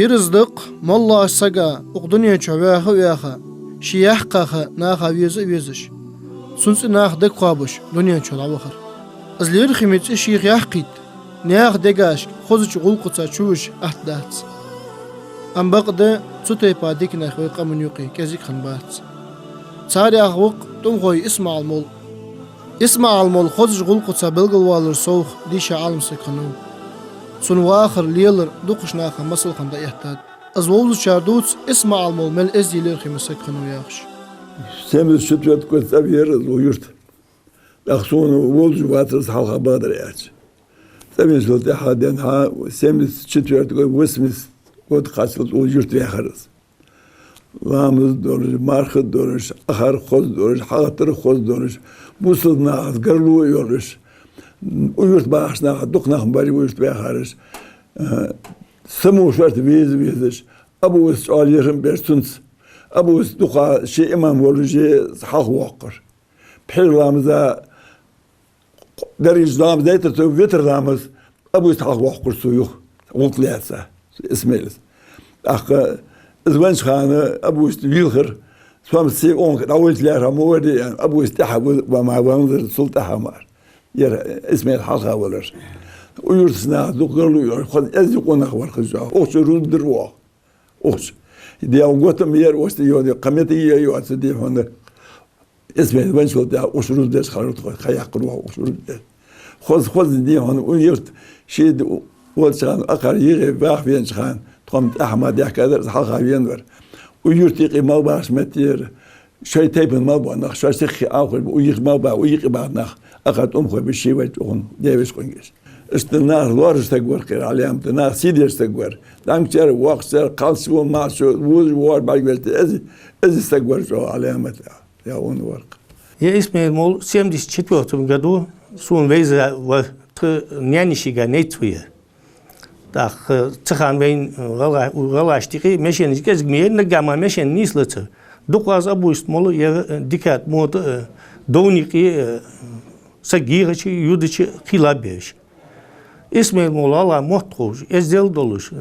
İrizdik molla saga uqdunya çöveği veha şiyah qaha naha vizish sunsi nah de qabush dunya çola baxır azlir ximet şiyah yaqit nah degash xozuch qulqutsa chush ahdat am baqda sutay padik na xoy qamun yuqi kazik xanbat sari axuq tum xoy isma almol xozuch qulqutsa bilgil walır soğ disha almsa qanu sun waaxir leeler duquşnaqa masal xanda ihtat azwolu çarduts isma almol mel ezdiler ximsa qanu yaxş Semiz sütvet gösteririz uyurt. Aksonu volcu vatırız halka badır yaç. Semiz sütvet haden ha semiz sütvet gösmiz got kaçlık uyurt yakarız. Lamız doğruş, markı doğruş, ahar koz doğruş, halatları koz doğruş. Busuzna azgarlı uyuruş. Uyurt bağışna, doknak bari uyurt yakarız. Sımu şart viziş. Abu aliyerim bersuns. Abu duqa şey imam olucu hak vakır. Peygamberimize derijlamız deytir vitrlamız Abu hak vakır suyu unutlayasa ismiyiz. Akı izvan xanı Abu yılhır somsi on davullar amudi Abu istahabu ve mavandır sultan hamar. Yer ismiyiz halka olur. Uyursuna duqluyor. Ez konak var kızı. O şurundur o. O دي أوقاتهم ير وست يودي قمتي يواسد دي هنا اسمه بنشل ده وشرود ده خلوت خيا قلوه وشرود ده خذ دي هنا ويرت شيء والشان أقر يغي باخ بين شخان تقوم أحمد يحكي هذا حلقة بينور ويرت يقي ما باش متير شيء تيبن ما بناخ شيء سخي آخر ويق ما با ويق بعدناخ أقد أمخو بالشيء وجهون ديفيس كونجس استنار لورش تقور قير عليهم تنار سيدير تقور دانكشر وقشر قالش وماشو ووز وار باقبلت از تقور جو عليهم يا اون ورق Я Исмаил мол 74 году сун вейза в нянишига нейтвия. Так цхан вейн галаштики мешен кезгмеен нагама мешен нислыцы. Дуказ абуст мол я дикат мод доники сагирачи юдичи хилабеш. İsmail Molla'la muhtruş, ezzel doluş,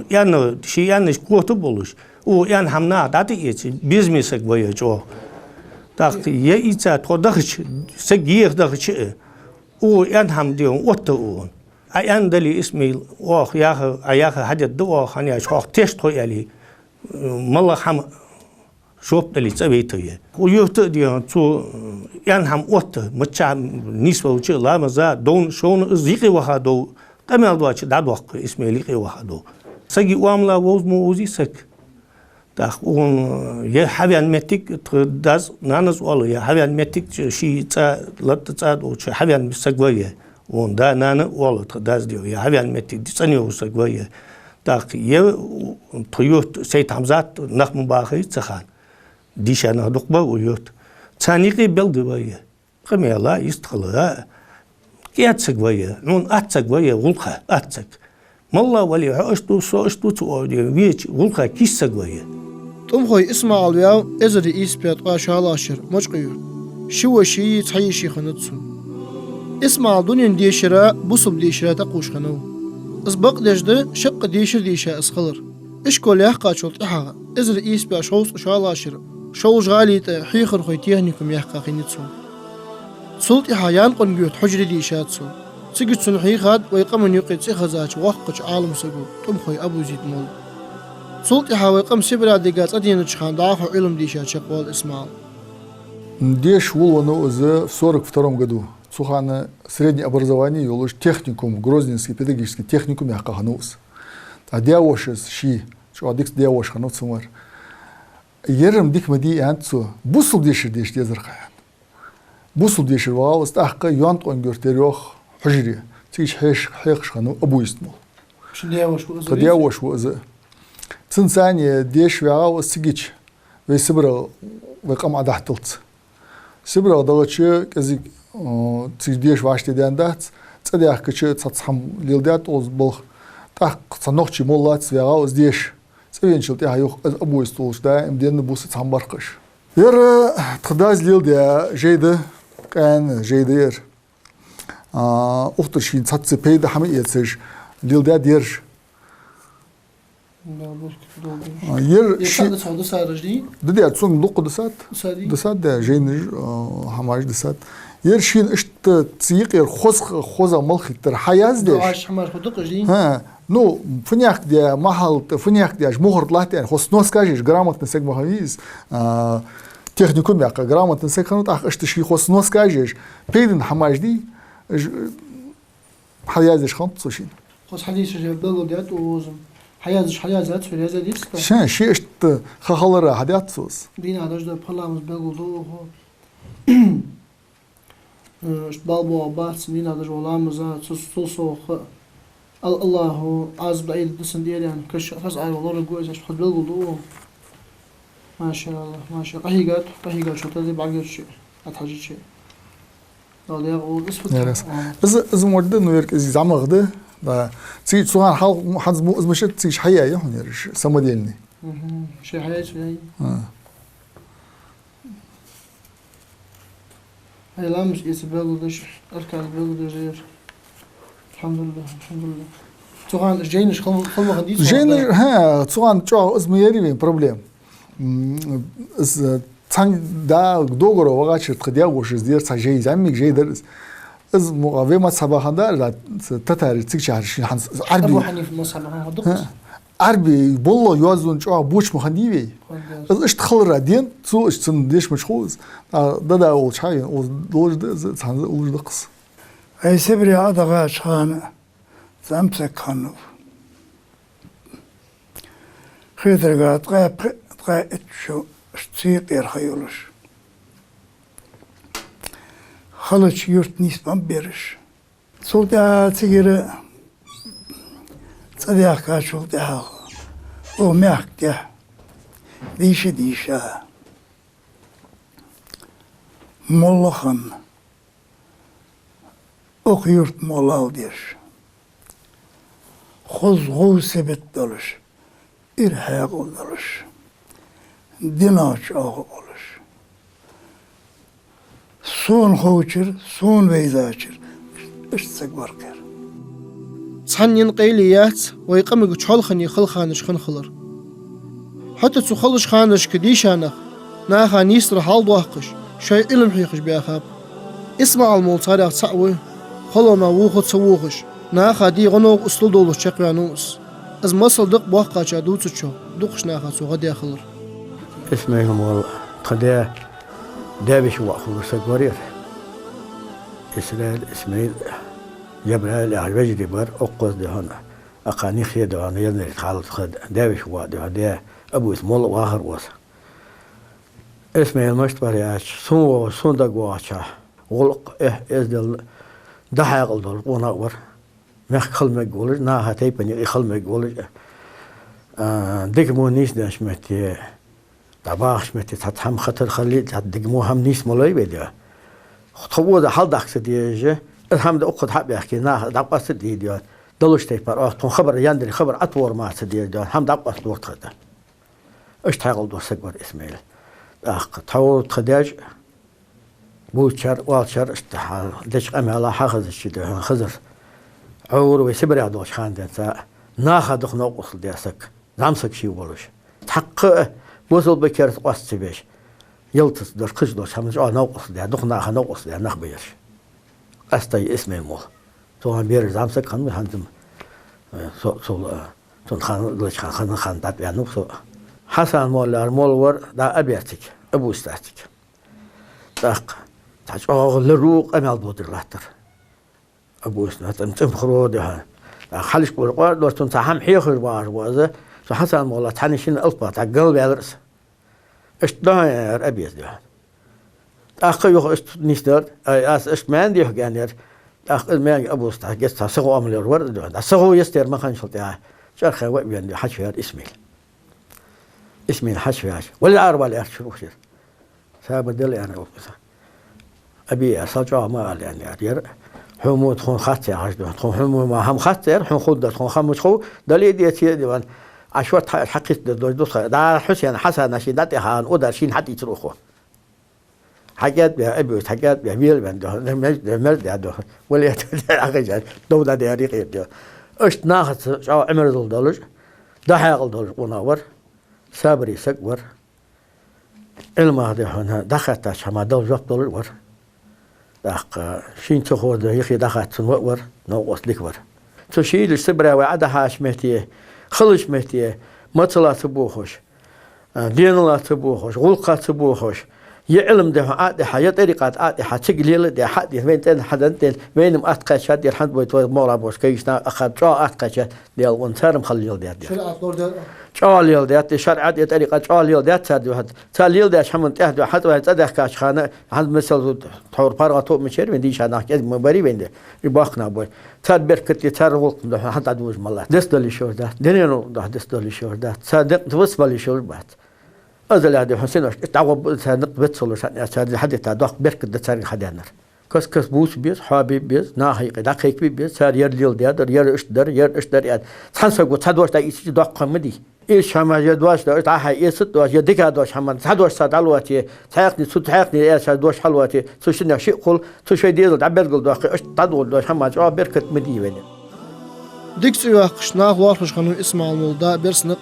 yani şey yanlış kutu buluş. O yan hamna adı için biz mi sekvaya çok. Tak ye içe todakç, segiyek dakçı. O yan ham diyor otu o. Ayan deli İsmail o ya ayak hadi do hani çok test koyali. Molla ham şop deli çabeytiye. O yurtta diyor şu yan ham otu maça nisba uçu lamaza don şonu ziki vahado kamel doçı da doq İsmail'i vahado. Sagi uamla voz mu uzisek. Tak on ya havan metik daz nanas olu ya havan metik şi ta latsa doçu havan sagvaya. On da nana olu daz diyor ya havan metik disaniyor sagvaya. Tak ya tuyut şey tamzat nak mubahi tsahan. Dişana dokba uyut. Çaniqi beldi vaya. Qamela istqala. Kiyatsak vaya. Nun atsak vaya ulqa atsak. Malla vali ashtu soashtu tu diyor. Viç ulqa kissak vaya. Tum xoy isma alyav ezri ispiyat qaşalaşır moçqiyur. Şiwa şi çayı şixanatsun. İsma dunyan dişira busub dişira ta qoşxanu. Izbaq dejdi şaqqa dişir dişa isqalır. İşkol yahqa çult aha. Ezri ispiyat şows qaşalaşır. شوج غالي حيخر خويتيهنكم يحقا خينتسو سلطي حيان قنقيوت حجري دي شاتسو سيقتسون حيخاد ويقمن يقيت سيخزاج وحقج عالم سقو تم خوي أبو زيد مول سلطي حاويقم سيبرا ديقات أدين تشخان ضعفو علم دي شات شقوال إسماعيل Деш Улвану в 1942 году Цухана среднее образование юлуш техникум, Грозненский педагогический техникум я каханус. А диавошес ши, что адикс диавош ханут сумар. Yerem dikmedi antsu busul deşir yazırkayan. Busul deşir var, istahka yant on görteriyor hücre. Tiş heş xanı abu ismol. Şimdi yavaş bu. Tadı yavaş bu azı. Tsinsani deş ve sigiç ve sibra ve kam adahtılt. Sibra dağıçı kezik tiş deş başlayan da tsadı akıçı tsatsam lildat oz bol. Tak sanoqçı mollat ve az deş. Sevенчил я yok обои столшда имден бусы самбаркыш. Ер тхдаз лилде жейді кан жейдер. А, ухтыршин цатсы пейді хамы етсіш лилде держ. yer Şurada sağda sarıcı. dedi son luq desat Sarı. desat da jeynir hamaj desat yer şin işte tsiq yer xoza malxittir hayaz de Doğaç hamar huduk ajdi. ha ну фняк де махал фняк де мохор латен хос скажешь грамотно сек махавиз техникум я грамотно сек ханут ах что ши хос скажешь пейдин хамажди hayazış xant suşin Хос хадис жебел дят узум. Hayazış hayazat söyleyeceğiz değil mi? şen şi işte xahalara hadiyat sus Din adajda palamız belgoldu o. Balbo abats din adaj olamıza sus Allahu az بعيد دسن ديال يعني كش فاز على والله جوز ايش حد بالقلوب ما شاء الله ما شاء الله قهيقات شو تدي بعقل شيء اتحاجة شيء قال يا قول اسفت iz modda nu yer iz zamagdı da tsi suhan hal haz mu izmişet tsi haya ya hun yer samodelni شيء حياة شيء هاي لامش يسبقلش اركان بقلش الحمد لله طبعا جاينش خلوا غديس jeynir ha suhan ço izmiyeri bir problem iz tsan da dogoro vagaçır tıdiya goşuz diyer sa jey zamik jey deriz iz muqavema sabahanda da tatari tsi çarşı hans ابو arbi حنيف مصعب هذوك arbi bollo yozun ço buç muhandivi iz iş tıxılra den su işsin deşmiş xoz da ol çay o dojda sanza ulujda qız Eysebri adaga çağını zamsak kanı. Xedirgat qa etşo stsiq hayoluş. Xalıç yurt nisban beriş. Solda tigiri tsadiaq kaçul da. O mehkte. Dişe. Mollahan. Ok yurt mollav der. Xozğu sebet doluş. İrhaq oluş. Dinaç ağı oluş. Son xoçur, son veyzaçır. İştsek barkar. صحنين قيليات ويقمق تشولخني خلخانش خنخلر حتى تخلش خانش كديشانخ ناخا نيسر حال دوحقش شيء علم حيقش بيخاب اسمع المولتاريخ تصعوي خلو ما ووخو تصووخش ناخا دي غنوغ اسلو دولوش شقيانوس از مصل دق بوحقا دوت تشو دقش ناخا سو غدي خلر اسمعهم والله قدا دابش واخو سقورير اسماعيل جبرائيل الوجدي بر أقصد هنا أقاني خيد هنا يدري خالد خد داوش واد هذا أبو اسمه واخر وص اسمه المشت برياش سون دقواشة غلق إزدل دحيق الدول ونقبر مخل مقولج نا هتي بني خل مقولج دقمو نيس داش متي دباخش متي تتهم خطر خلي دقمو هم نيس ملاي بديه خطوة ده حال دخل ديجه الحمد أقد حب يحكي ناه دقص ديال دلوش تيبر تون خبر يندري خبر أطور ما ديال الحمد دقص وقت هذا إيش تاقل دو سكبر إسماعيل تحول خداج بوشر والشر استحال دش أملا حخذ الشيء خزر عور ويسبر يعدوش خان دنسا ناخذ نقص ديسك زامسك شيء ولش تحق وصل بكرة قص بيش يلتص در قش دوش هم نقص ده دخنا نقص ده نخبيش أستي اسمه مول توهم بير زامسك خان هندم سو خان ليش خان دات يعني سو حسن مول ور دا أبيرتك أبو استاتك دق تاج لروق أمال بودر لاتر أبو استات أنتم خرودها خليش بقول دورتون تهم حيخر بار وذا سو حسن مول تحنشين ألبا تاع قلب يدرس اشتهر أبيز ده أخي يخ نيستر أس إشمان ديه جانير أخ الماء أبو استع جست سقو عمل الورد ده سقو يستر ما خان شلتها شرخ وين بين حشير اسمي حشير ولا أربعة أشهر وشير سابدل يعني أبي أصلجا ما قال يعني أدير حمود خون خاتي عجده خون حمود ما هم خاتر حون خود خون خمس خو دليل ديتي ديوان عشوات حقيقة دوس دا حسين حسن نشيدات هان أودر شين حد يتروخو حاجات بيا أبي حاجات بيا ميل بنده مرد يده ولا أخرج دولة دياري غير ده أشت ناخذ شو عمر دولج ده حاقل دول ونور صبري سكبر علم هذا هنا دخلت شما دول جاب دول ور دق شين تخود يخي دخلت ور نو أصلك ور تشيل السبرة وعدا هاش مهتيه خلش مهتيه مطلع تبوخش دين لا تبوخش غلقة تبوخش يعلم ده عاد حياة طريقة عاد حتقليل ده حد وين تن حدنتين وين مأتقى شاد الحد بيت مورا بوش كيشنا أخذ جاء أتقى شاد ده الانسان مخليل ده شرع دور ده جاليل ده شرع ده طريقة جاليل ده تاد واحد تاليل ده شمن تهد واحد واحد تده كاش خانة عند مثل تحور بارغ توب مشير من ديش أنا كذا مباري وين ده يباخنا بوي تاد بركتي تار وقت ده حتى عدوش ملا دست دلي شور ده دنيا ده دست دلي شور ده صادق توصل لي شور بعد أزل هذا حسين تعوب سنق بتصل شان هذا حد تعدق بركة ده صار خدانر كس بوس بيس حبيب بيس ناهي قدا خيك بيس صار يرليل ده ير اشدر يد تنسق وتدوش ده يسي دق قمدي إيش هم يدوش ده تعهي يسد دوش يدك دوش هم تدوش صاد علواتي تحقني صد تحقني إيش دوش حلواتي سوشنا شيء قل سوشي ديل تعبر قل دوش إيش تدول دوش هم جوا بركة مدي وين ديك سوياقش ناق واخش خنو اسمع المولدا برسنق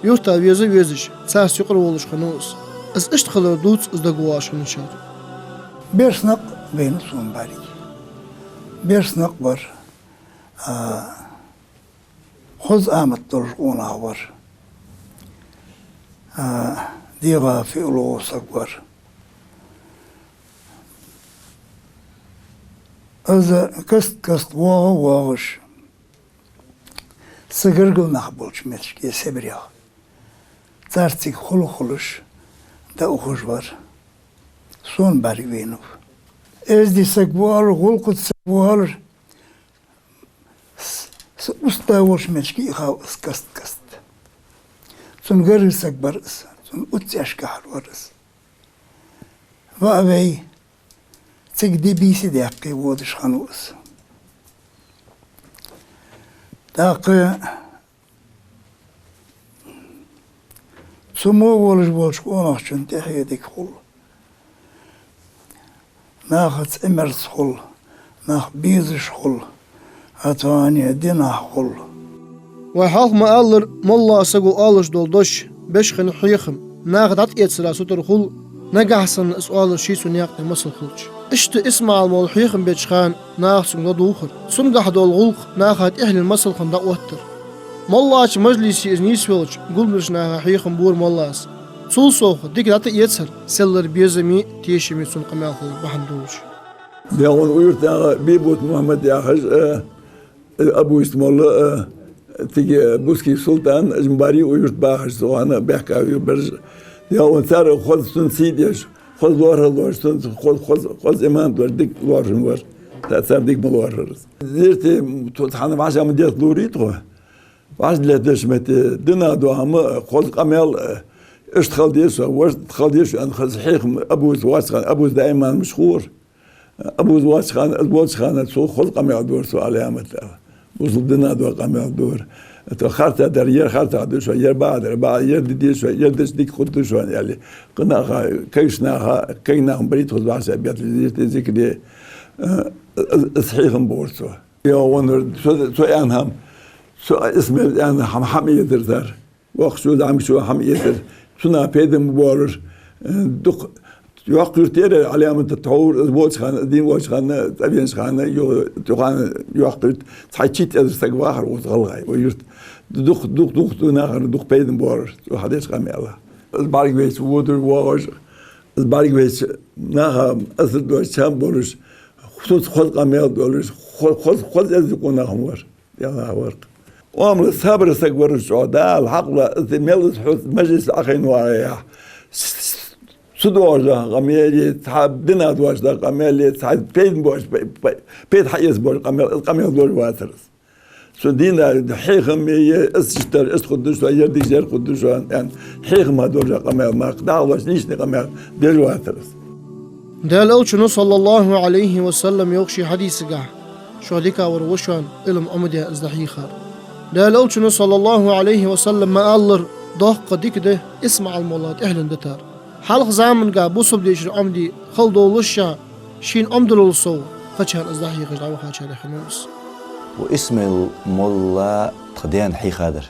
يورتا ويزش ساس يقر ولش خنوس از اشتخلر دوتس از دقواش من شاد بيرسنق بين صون باري بيرسنق بر خذ آمت ترجعون عبر ديغا في ألوس أكبر إذا كست واغش سجرجل نخبلش متش يسبريا تارتيك خلوش دا أخوش بار صون باري بينو إز دي سكبوار غلقت سكبوار استاوش مشكي خاوس كست صون غير سكبر صون أتسيش كحر ورس وأبي تكدي بيسي داقي وودش خانوس داقي سمو ولش ونحشن تحيي ديك خل ناخذ امرس خل ناخ بيزش خل هاتواني دينا خل وحاق ما ألر ملا سقو آلش دولدوش بشخن حيخم ناخذ عط إيتسرا سوتر خل نقحسن اسؤال شي سنياق مصل خلش اشت اسمع المول حيخم بيتشخان ناخذ سنغ دوخر سنقح دول غلق ناخذ إحل المصل خن دقوتر ملاش مجلسي إزنيس ولش قول مرشنا حيخم بور ملاس صول صوخ ديك دات يتسر سلر بيزمي تيشمي سن قمال بحندوش ديون ويرتا بيبوت محمد يا حج ابو اسماعيل تيجي بوسكي سلطان جمباري ويرت باحش سوانا بحكا برج ديون ثار خذ سن سيديش خذ لور سن خذ ايمان دور ديك لور ثار ديك ملور زيرتي تحنا عشان مديت لوريتو واحد لا دشمت دنا دوام خذ قمال اشتغل ديش واشتغل ديش أنا صحيح أبو زواج خان أبو دائما مشهور أبو زواج خان الزواج خان سو خلق قمع دور سو على مثلا وصل دنا دور قمع دور تأخرت درير خرت عدو شو ير بعد ير دي شو ير ديك خد شو يعني قنا كيشنا كينا بريت خذ بعض أبيات ذيك دي صحيح بورسو يا ونر سو أنهم سو اسمه أنا حمية درتر وقت عم شو حمية سنا بيدم بورر دق يوقر تير علامة التطور البوت خان دين وش خان تبين خان يوقر يوقر تحكيت أدرسك واحد وتغلى ويرت دق ناخر دق بيدم بورر وحدش خان الله البارك بيت وودر واش البارك بيت ناخر أصل دوش شام بورش خصوص خلق عمل دولش خل أزقون ناخمور يلا ورق وامر الصبر استكبر الشهداء الحق مجلس مجلس الاخين ورايا سدوجا قميلي تحب دنا دوجا قميلي تحب بين بوش بيت حيز بوش قميل دور واترس سدينا حيخم استشتر استخدش يردي جر قدش يعني حيخم دوجا قميل ما قداوش ليش قميل دور واترس دال أوشنو صلى الله عليه وسلم يوخشي حديث قاع شو هديكا وروشان إلم أمدي أزدحي خار دال أوشنو صلى الله عليه وسلم ما ألر ضاق ديك ده اسمع المولات إحلن دتار حلق زامن قا بوصب ديش أمدي خل دولشا شين أمدل الصو خشان أزدحي خجعو خشان خنوس واسم المولى تخديان حي خادر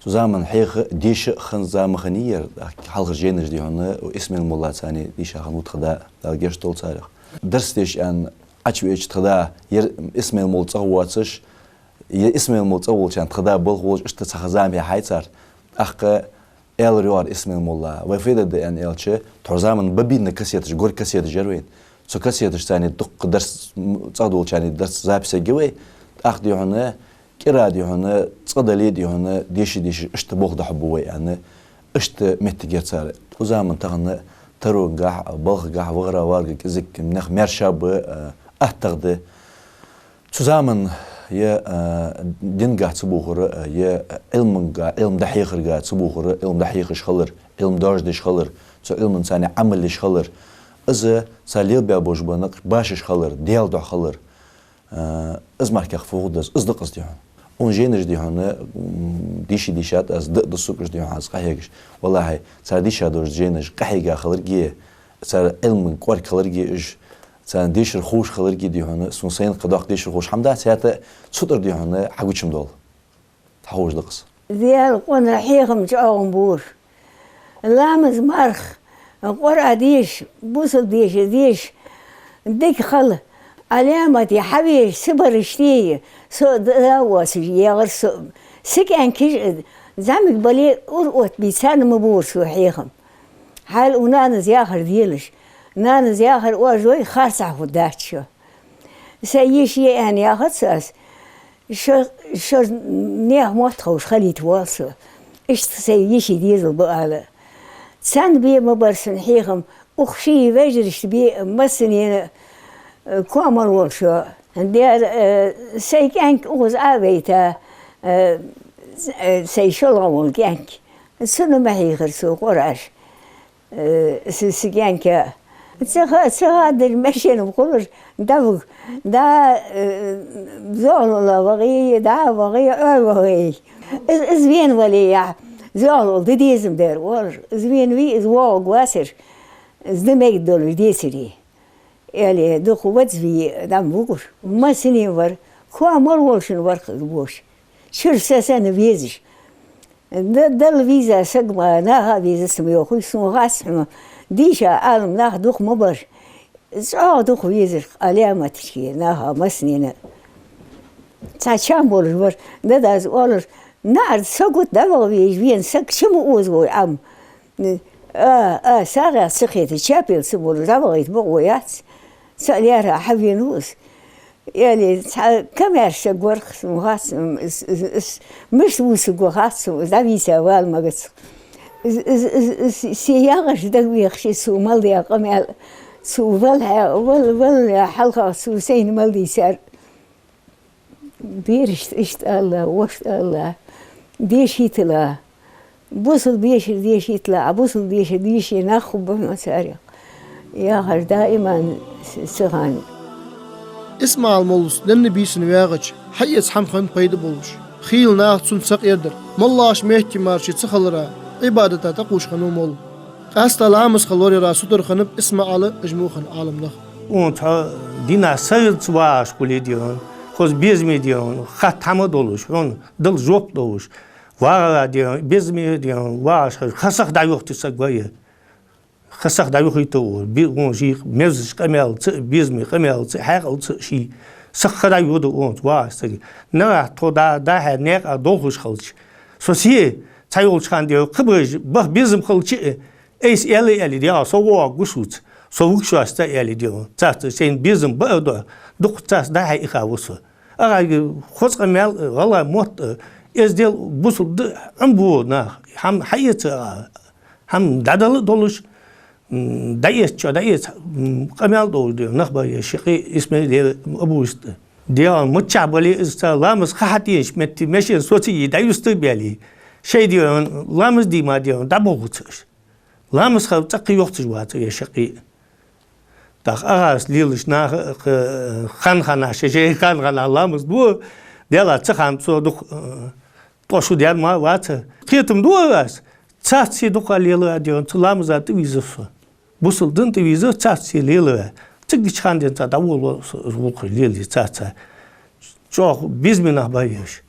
zaman hayı dişi xın zamıxını yer halqır jenir diyonu İsmail Molla sani dişi xın utxada dalgeş dolsarıq. Ders deş an açveç tada yer İsmail Molla çağwatsış İsmail Molla çağwolçan tada bol wolç işte çağzami haytsar. Axı elriyor İsmail Molla ve fayda yani elçi torzaman babin kasiyetiş gor kasiyetiş jerveyn. So kasiyetiş sani duq ders çağdolçani ders zapise gibi ax diyonu kira diyonu, çadali diyonu, deşi işte boğda hubbu yani işte mettigerçar. O zaman tağını tarungah, balgah, vağra vargı kizik mnah merşabı ahtagdı. O zaman ya dingah çubuğuru ya ilm dahiqirga çubuğuru, ilm dahiqiş xalır, ilm dajdiş xalır, so ilmin sani ameliş xalır. Azı salil be bojbanıq başış xalır, diyalda xalır. Izmarkaq fuğudaz, ızdıq diyor. On jenir diyonu dişat az da sukuz diyor az qahigish. Vallahi sar dişadur jenir qahiga xalır gi sar ilmin qor xalır gi ish san dişir xoş xalır gi diyonu son sayin qadaq dişir xoş hamda sayata sudur diyonu haguchim dol. Tawujliqs. Diyal qon rahiqim jağım bur. Lamız marx qor adish busul dish dik xal علامة يا حبيبي صبر شتي سو دواس يغر سو سكان كيش زعمك بالي أرقط بيسان مبور سو حيخم حال ونانا زياخر ديلش نانا زياخر واجوي خارصة خدات شو سيشي يعني ياخد ساس شو نيح موتخوش خلي تواصل إيش سيشي ديزل بقالة سان بي مبرسن حيخم أخشي وجرش بي مسنين كوامر ورشو دير سيكانك اوز آبيتا سيشلغول كانك سنو محي غرسو قراش سيكانك تسغادر مشين بقولش دا زولو وغي دا وغي وغي زوين ولي زولو ديزم دير ور زوين وي زواغ واسر زدميك دولو ديسري يعني دو قوات في دام بوش ما سنين ور كوا مرولشن ور بوش شر سنة فيزش دل فيزا سقما ناها فيزا سميو خوي سمو غاسم ديشا عالم ناخ دوخ مبر زعو دوخ فيزش علامة تشكي ناها ما سنين تاچان بولش ور نداز اولش نار سقوت دوا فيش بين سق شمو اوزوي عم ساغا سخيت شابيل سمول دوا يتبغويات سأليها حبينوس يعني كم يرشق ورخ مغاس مش وسق غاس زبي سوال ما قص سياغش دقوي يخشي سو مالدي قمال سو ولها ول حلقة سو سين مالدي سار بيرشت اشت الله وشت الله ديشيت لا بوصل ديشيت لا بوصل ديشي ناخذ بمساريق يا غير دائما سغان اسمع المولس لن بيسن واغج حيس حمخن پيدا بولش خيل ناخ سنسق يردر ملاش مهتي مارشي تخلرا عبادتا تقوش خنو مول قاستا لامس خلوري راسو در خنب اسمع على اجموخن عالم لخ اون تا دینا سرد واش کلی دیون خوز بیزمی دیون خط همه دولش اون دل جوب دولش وارا دیون بیزمی دیون واش خسخ دایوختی سگویه خسخ دایوخی تو بی اون جی مزش کامل بیزمی کامل هر شی سخ دایود اون واش سگی نه تو دا هر نه دولش خالش سوسی تایول چان دیو خبرج به بیزم خالچی ایس الی دیا سو وا گوشوت soğuk şu hasta eli diyor. Çastı sen bizim bu da dokuz daha iyi havası. Aga hoş kamel valla mot ezdel busul bu na ham hayat ham dadalı doluş dayet kamel dolu diyor. Nakba şıkı ismi diye Abu Üstü. Diyor mutçabali istalamız khatiş metti meşin soçi dayustu beli. Şey diyor lamız dima diyor da boğutmuş. Lamız xavtaqı yoxtuş vatı ya şıkı. Tak ağız liliş na xana şey xana Allah'ımız bu dela çıkan soduk toşu der ma vatı. Kiyetim duas. Çatsi dukalıyla diyor tulamız atı vizosu. Busuldun te vizo çatsi lili. Çık çıkan den da vul lili çatsa. Çok bizmin abayış.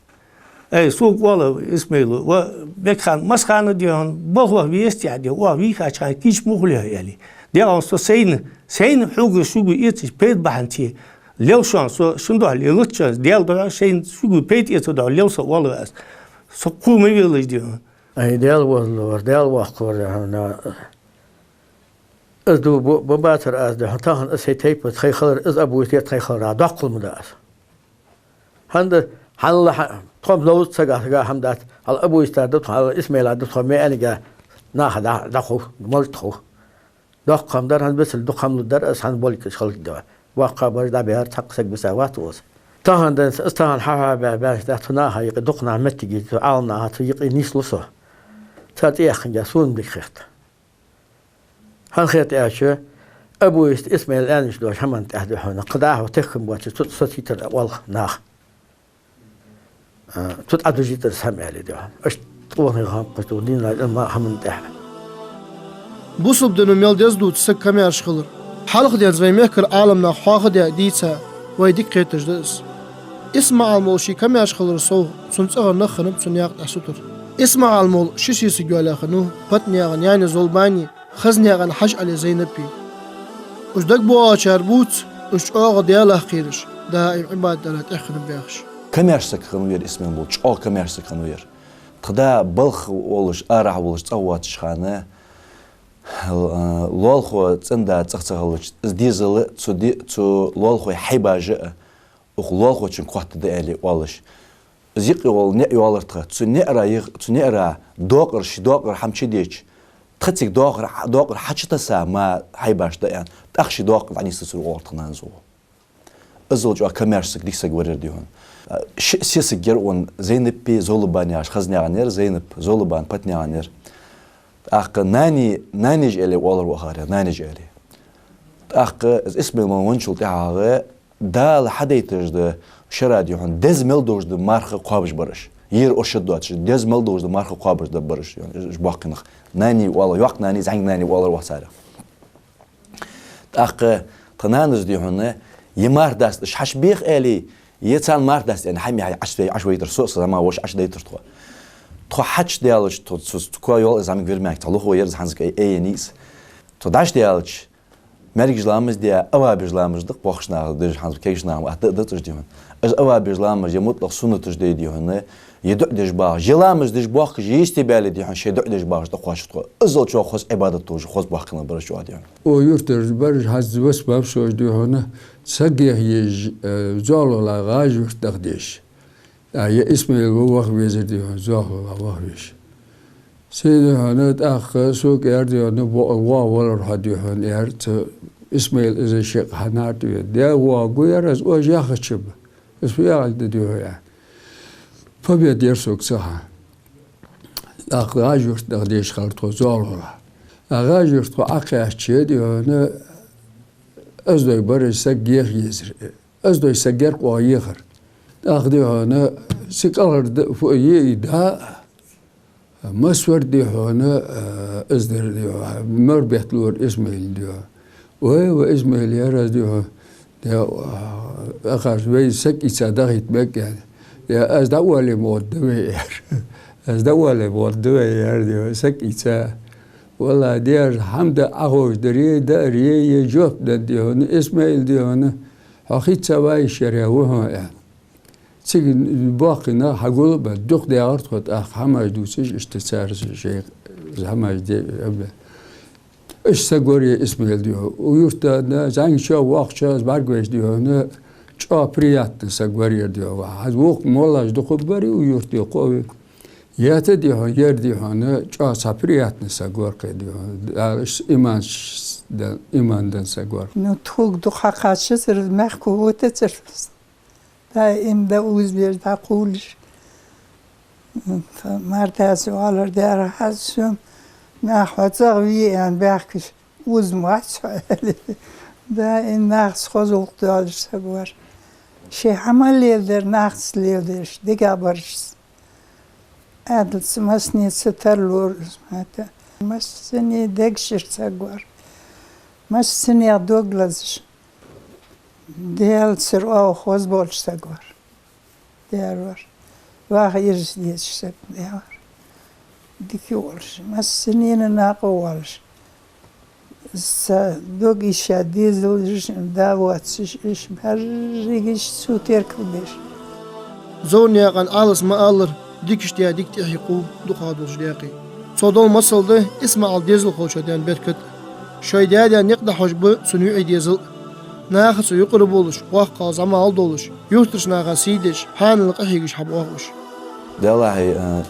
Ey soğuk oğlu İsmail'u ve bekhan maskanı diyorsun bağla viyest ya diyor o vika çay hiç muğluyor yani. Diyor so sein hugu sugu itiş peyt bahanti. Lev şu an so şunda lelutça diyor da sein sugu peyt iti da levsa oğlu az. So kumu village diyor. Ay del var ya. Az bu batır az da hatan şey teyp tayxlar az abu yet tayxlar daqıl mı da. Handa halla tom lawt saga hamdat al abu istadı hal İsmail adı tom meliga nahda daqu moltu. Daqam dar han besel daqamlı dar as han bolik xalq da. Waqa bar da behar taqsak bisavat os. Tahandan istahan ha da tuna hayq duqna metigi alna hat yiq nisluso. Tati yaxınca sun bikhirt. Han خيط أشوا أبو إسماعيل الآن يشلوش هم أنت أهدوا هنا قداه وتخم بوتش تصيتر والله ناخ تتعدو جيتر سامع على ده أش طواني غام قتولين ما هم أنت Bu subdunu meldez dut sık kamer şılır. Halk diye zveymekir alamna xağı diye diyse ve dik qetijdiz. İsma almol şi kamer şılır soğ sunçağı naxınıp sunyak asutur. İsma almol şişisi gölaxını patniyağın yani zolbani خزنيغان حج على زينبي وجدك بو أشار بوت وش أغا دياله خيرش دائم عباد دلت أخن بيخش كم يرسك خنوير اسمه بولش أو كم يرسك خنوير تدا بلخ ولش أرح ولش تقوات شخانة لولخو تندا تقتغلش ديزل تو لولخو حيباجة وخ لولخو تشن قوات دالي ولش زيقي ول نئي ولرتخ تو نئرا دوقر حمشي ديش تخطيك دوقر حاجتها ما حيباش ده يعني تأخشي دوقر يعني سسر وقتنا نزو أزوج أكمرسك ديكسك ورد ديون سياسك جرون زينب بي زولبان ياش خزني عنير زينب زولبان بتني عنير أخ ناني جالي والر وخاري ناني جالي أخ اسمه ما ونشل تعاقة ده لحد يتجد شرا ديون دزمل دوجد مارخ قابش برش ير أرشد دوتش دزمل دوجد مارخ قابش ده برش يعني إيش باقينخ ناني والله يوقت ناني زعيم ناني والله وحسارة أخ تنانز دي هنا يمار داست إيش حش بيخ إلي يتسال مار داست يعني حمي عشوائي ترسوس ما وش عش دايتر تو حش ديالش تو كوا يول إذا عم يقول معك تلوه ويرز حنزك أي نيس تو داش ديالش مريج لامز ديا أوابج لامز دق بوخشنا دج حنزك كيش نام أتدتش دي هنا إز أوابج لامز يمطلق سنة تجدي دي هنا يدق دج باغ جلامز دج باغ جيستي بالي دي هن شي دق دج باغ دقواش تو ازل شو خص عبادة توج خص باغنا برش وادي او يرتر برج حز بس باب شو دي هنا سجيه يج زالو لا غاج تقديش يا اسم الوخ ويزر دي زالو لا وخش سيد هنا اخ سوق يردي هنا وا ولا هدي هنا يرت اسماعيل از الشيخ حنات دي وا غيرز او جاخشب اسماعيل دي يعني فبيد يرسوك صحة أغاجر تقديش خلطو زالورا أغاجر تو أقيا تشيدي هنا أزدوي برج سجير يزر أزدوي سجير قوايخر أخدي هنا سكالر فوقي دا مسور دي هنا أزدر دي مربيت لور إسماعيل دي و إسماعيل يرز دي أخر بي سكي صدقت بك يعني يا از دولة مودوية از دولة مودوية ديو سكيتا والله دير حمد أخوش دري داري يجوب ديون إسماعيل ديون حقيت سواي شريوه يعني تيجي باقينا حقول بدق دي أرتقط أخ حماش دوسيش اشتسار شيء حماش دي إيش سقوري إسماعيل ديو ويرتا زين شو واقع شو بارجوش ديون چا приятно сагварир дио аз вок молаж до хобари у юрти қови яте дио ер дио не ча са приятно сагвар кедио имандан сагвар ну туг до хақашс махкуте церс да им да узбер да қулш мартас алар дер хасум нахвацар ви ан бахкш узмач да им нахс хозук дал сагвар شي عمل يقدر ناقص ليدرش دقابرش عدل سمسني سترلور هذا مسني دقشر ساقوار مسني دوغلازش ديال سر او خوز بولش ساقوار ديال ور واخ يرس ديش سب ديار ديكي والش ما السنين ناقو والش دوغ إشا ديزل داوات إش بهرجيش سوتير كودش زون ياقان آلس ما آلر ديكشتيا ديكتي حقوق دقادو جديقي صدول مصل اسمع الديزل خوشدان بركت شايدادان يقدا حجب سنوعي ديزل ناخس يقرب ولش واقع زمان دولش يوترش ناغا سيدش حانلق احيقش حبواقش والله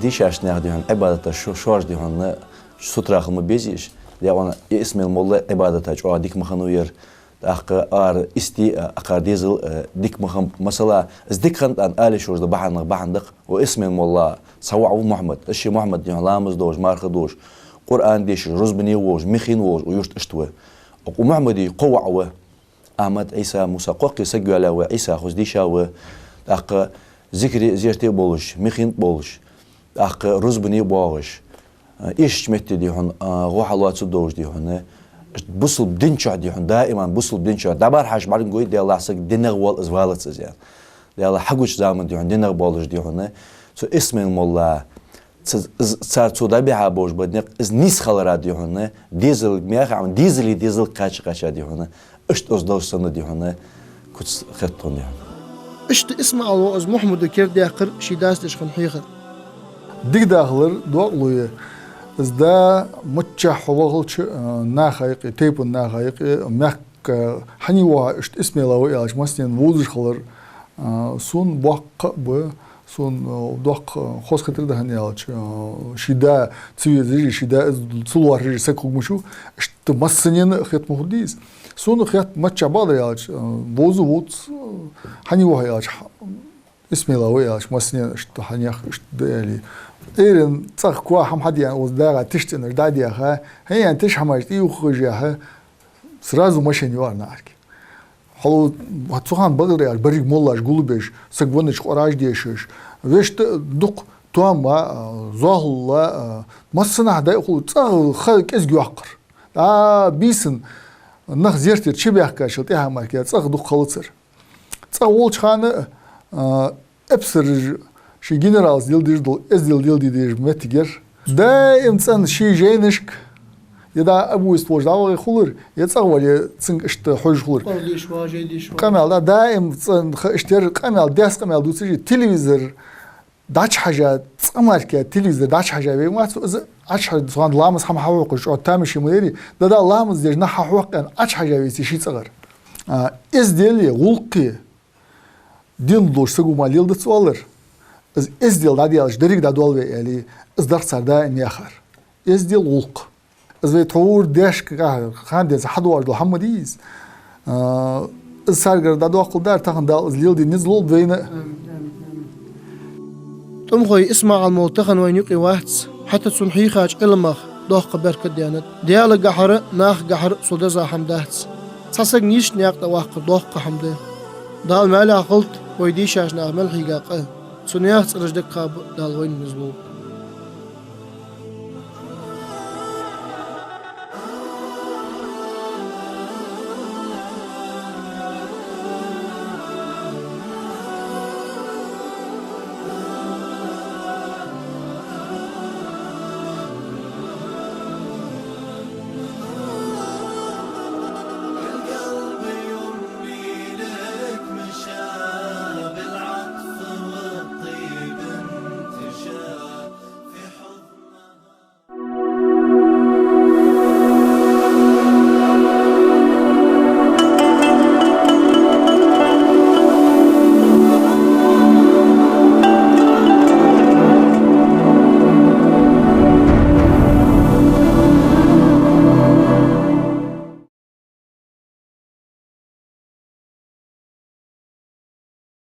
ديشا اشناغ ديهن عبادة شوش ديهن ستراخ مبيزيش ديوانا اسم المولى عبادة جو ديك مخنوير ار استي اقار ديزل ديك مخم مثلا ديك خنت ان الي شوز بحندق واسم المولى صوع محمد اشي محمد ديهن لامز دوش مارخ دوش قران ديش رزبني ووج مخين ووج ويشت اشتوى ومحمدي قوعوه احمد عيسى موسى قوقي سجل وعيسى خزديشا و اق ذكري زيرتي بولش مخين بولش اق رزبني بوغش ايش متي ديهن روح الله تدوج ديهن بوصل بدنشا ديهن دائما بوصل بدنشا دبر حاج بعدين قوي دي الله سك دينغ وال ازوالت يعني دي الله حقوش زمان ديهن دينغ بولش ديهن سو اسم المولى صار تودابيها بوش بدنق از نيس خلرا ديهن ديزل ميخ عم ديزل قاش ديهن اشت ازدوش سنه ديهن كنت خطون يعني اشت اسمع الله از محمد كير داخر شي داستش خن حيخر ديك داخلر دوغلوية از دا متشا حوغلش ناخايق تيب ناخايق ميخ حنيوا اشت اسمي الله ياش مسنين وودش خلر سون بوق ب سون دوق خوش خطر ده هنيالش شيدا تسوي شيدا صلوار سكو مشو اشت مسنين خيط مهديس سون خيط متشا بعض ياش بوزو وود حنيوا ياش اسمي الله ياش مسنين اشت حنيخ اشت دالي إيرن صح كوا هم حد يعني وزدارة تشتن ردادي أخا هي يعني تش حماش تيو خرج أخا سرازو ماشين يوار نارك حلو هتصوحان بدر يعني بريق مولاش قلبش سقونش قراج ديشش ويش دق توام زهلا مصنع دا يقول صار خلق إزجو عقر بيسن نخ زيرتي تشبه كاشل تيها ماركيات صار دق خلصر صار ولش خانة أبصر شي جنرالز ديل ديل متجر دا إنسان شي جينشك يدا أبو يستوج داوغي خلر يتصور يتسنق اشت حوج خلر كمال دا إنسان اشتر كمال داس كمال دوسري تلفزيون داش حاجة تسمعك تلفزيون داش حاجة بيما أشهر سوان لامس هم حوقش أو تامشي مديري دا لامس ديج نح حوق أن أشهر بيسي شي صغر إز ديلي غلقي دين دوش سقو ماليل دتسوالر إز ديل دا ديالش دريق دا دول يعني إز دار صار دا إني آخر إز ديل غلق إز بيتحور داش خان ديز حدوار دو حمديز إز سارقر دا دواقل دار تاخن دا إز ليل دي نزلول بين تمخوي اسمع الموتخن وين يقي واحدس حتى تسنحي خاج إلمخ دوخ بركة ديانت ديال قحر ناخ قحر صدزا حمدهتس ساسق نيش نياق واقع دوخ حمده دال مالا قلت ويدي شاش ناغ ملحي قاقه سنياخ ترجدك قاب دال وين نزلو